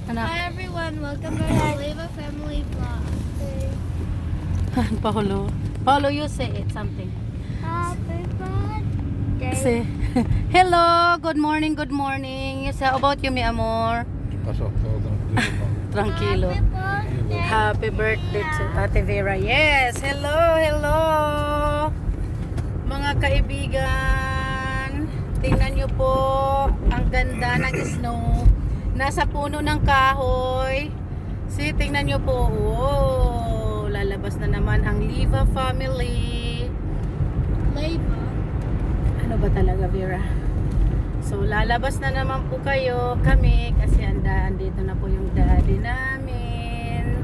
Anak. Hi everyone, welcome back to Leva Family Vlog. Paulo. Paulo, you say it something. Happy birthday. Say, hello, good morning, good morning. You say about you, mi amor. Pasok ko Tranquilo. Happy birthday. Happy birthday to Ate Vera. Yes, hello, hello. Mga kaibigan, tingnan nyo po ang ganda ng snow. Nasa puno ng kahoy. See, tingnan nyo po. Oh, lalabas na naman ang Leva family. Leva. Ano ba talaga, Vera? So, lalabas na naman po kami, kasi andito na po yung daddy namin.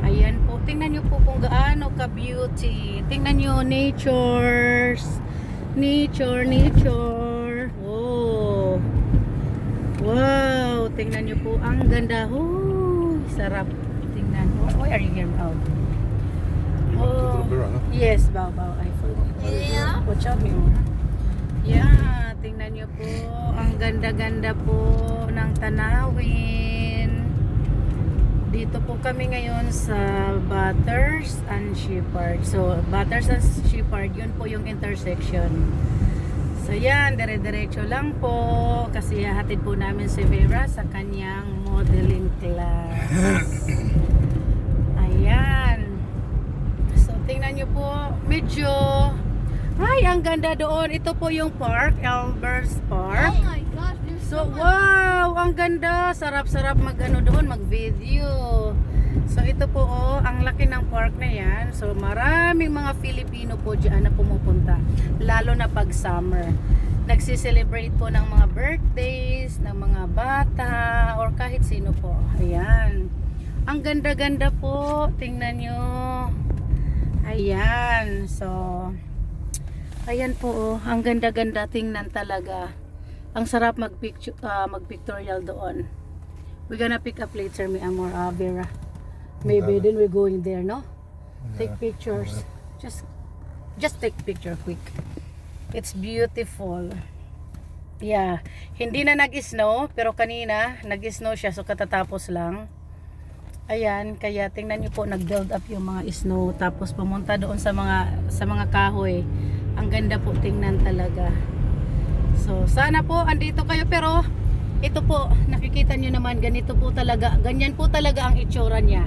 Ayan po, tingnan nyo po kung gaano ka-beauty. Tingnan nyo, nature. Oh. Wow, tingnan nyo po, ang ganda. Oh, sarap. Tingnan. Why are you here out? Oh, yes, bow. I forgot. Yeah. Watch out, mi amor. Yeah, tingnan nyo po. Ang ganda-ganda po ng tanawin. Dito po kami ngayon sa Butters and Shepherd. So, Butters and Shepherd, yun po yung intersection. So, yan, dire-diretso lang po. Kasi hatid po namin si Vera sa kanyang modeling class. Ayan. So, tingnan nyo po, medyo... Ay, ang ganda doon. Ito po yung park, Elbers Park. Oh my gosh, there's So, so much. wow, ang ganda. Sarap-sarap mag-ano doon, mag-video. So, ito po, oh, ang laki ng park na yan. So, maraming mga Filipino po dyan na pumupunta. Lalo na pag summer. Nagsiselebrate po ng mga birthdays, ng mga bata, or kahit sino po. Ayan. Ang ganda-ganda po. Tingnan nyo. Ayan. So, ayan po, oh. Ang ganda-ganda tingnan talaga. Ang sarap mag-pictorial doon. We're gonna pick up later, mi amor, Vera. Maybe then we're going there, no? Take pictures. Just take picture quick. It's beautiful. Yeah. Hindi na nag-snow, pero kanina nag-snow siya, so katatapos lang. Ayan, kaya tingnan niyo po, nag-build up yung mga snow, tapos pumunta doon sa mga kahoy. Ang ganda po tingnan talaga. So, sana po andito kayo, pero ito po, nakikita nyo naman, ganito po talaga, ganyan po talaga ang itsura niya.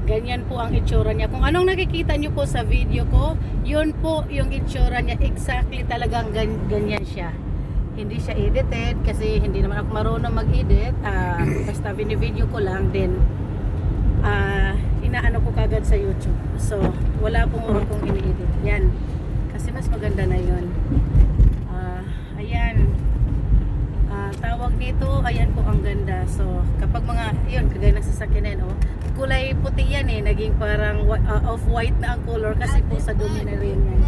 Ganyan po ang itsura niya. Kung anong nakikita nyo po sa video ko, yun po yung itsura niya. Exactly talagang ganyan siya. Hindi siya edited kasi hindi naman ako marunong mag-edit. Basta bini-video ko lang, then inaano ko kagad sa YouTube. So, wala pong akong ini-edit. Yan. Kasi mas maganda na yun. Ayan. Tawag dito, ayan po ang ganda. So, kapag mga, yun, kagaya ng sasakyan na yun, oh, kulay puti yan eh, naging parang off-white na ang color kasi po sa dumi na rin yan.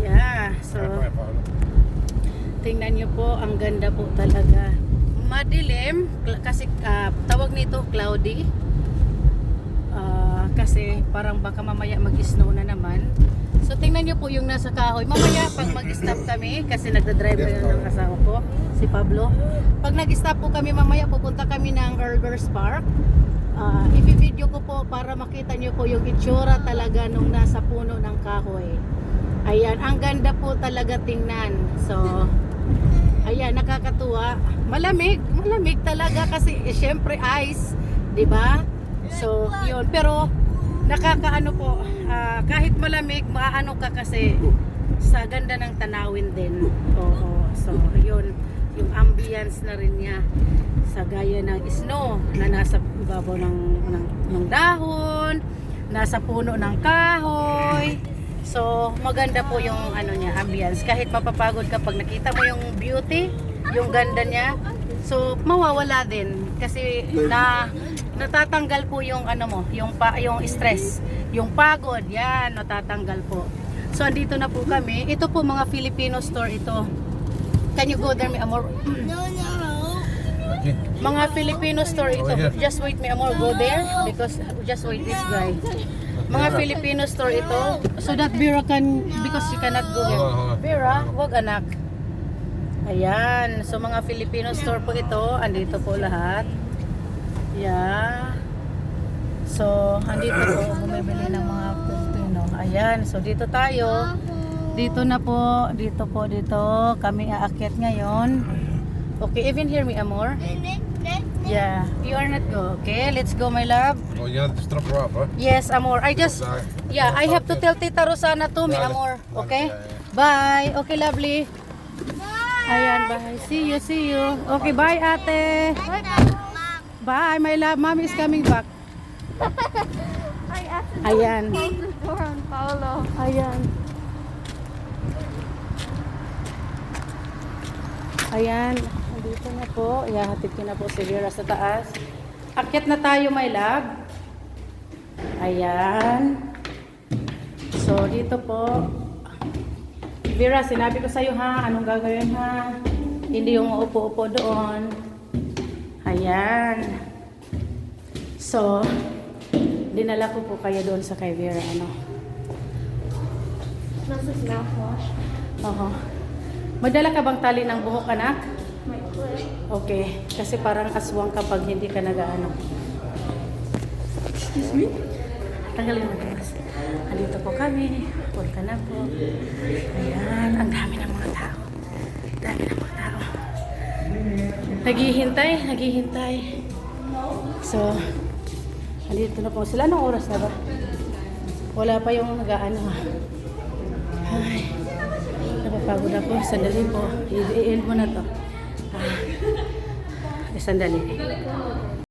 Yeah, so, tingnan nyo po, ang ganda po talaga. Madilim, kasi tawag nito cloudy. Kasi parang baka mamaya mag-snow na naman. So, tingnan nyo po yung nasa kahoy. Mamaya, pag mag-stop kami, kasi nagdadrive na ng asawa ko, si Pablo. Pag nag-stop po kami, mamaya pupunta kami ng Elbers Park. I-video ko po para makita nyo po yung itsura talaga nung nasa puno ng kahoy. Ayan, ang ganda po talaga tingnan. So, ayan, nakakatuwa. Malamig talaga kasi, syempre, ice, di ba? So, yun. Pero, nakakaano po, kahit malamig, maano ka kasi sa ganda ng tanawin din. Oo. So, yun, yung ambience na rin niya sa gaya ng snow na nasa ibabaw ng dahon, nasa puno ng kahoy. So, maganda po yung ano niya, ambience. Kahit mapapagod ka pag nakita mo yung beauty, yung ganda niya, so mawawala din kasi natatanggal po yung ano mo, yung stress, yung pagod, yan natatanggal po. So andito na po kami. Ito po mga Filipino store ito. Can you go there, mi amor? No. Mga Filipino store ito. Just wait, mi amor, go there because just wait this guy. Mga Filipino store ito so that Vera can, because she cannot go there. Vera, wag anak. Ayan, so mga Filipino store po ito, andito po lahat. Yeah. So, andito po bumibili ng mga Pilipino. Ayan, so dito tayo. Dito na po, dito. Kami aakyat ngayon. Okay, even hear me, amor? Yeah, you are not go. Okay, let's go, my love. Oh, you have to drop her off, huh? Yes, amor. I have to tell Tita Rosana to me, amor. Okay? Bye. Okay, lovely. Ayan, bye. See you. Okay, bye, ate. Bye, my love. Mommy is coming back. I asked him Ayan. to close the door on Paolo. Ayan. Ayan. Dito na po. Ihahatid ko na po si Vera sa taas. Akyat na tayo, my love. Ayan. So, dito po. Vera, sinabi ko sa'yo ha, anong gagawin ha? Hindi yung upo-upo doon. Ayan. So, dinala ko po kayo doon sa kay Vera, ano? This is mouthwash. Oo. Madala ka bang tali ng buhok, anak? My foot. Okay. Kasi parang aswang kapag hindi ka nag-ano. Excuse me? Tanggalin mo guys. Andito po kami. Punta na po. Ayan. Ang dami ng mga tao. Naghihintay. So, andito na po sila. Anong oras na ba? Wala pa yung nag-ano. Ay, napapagod ako. Sandali po. I-end mo na to. Sandali.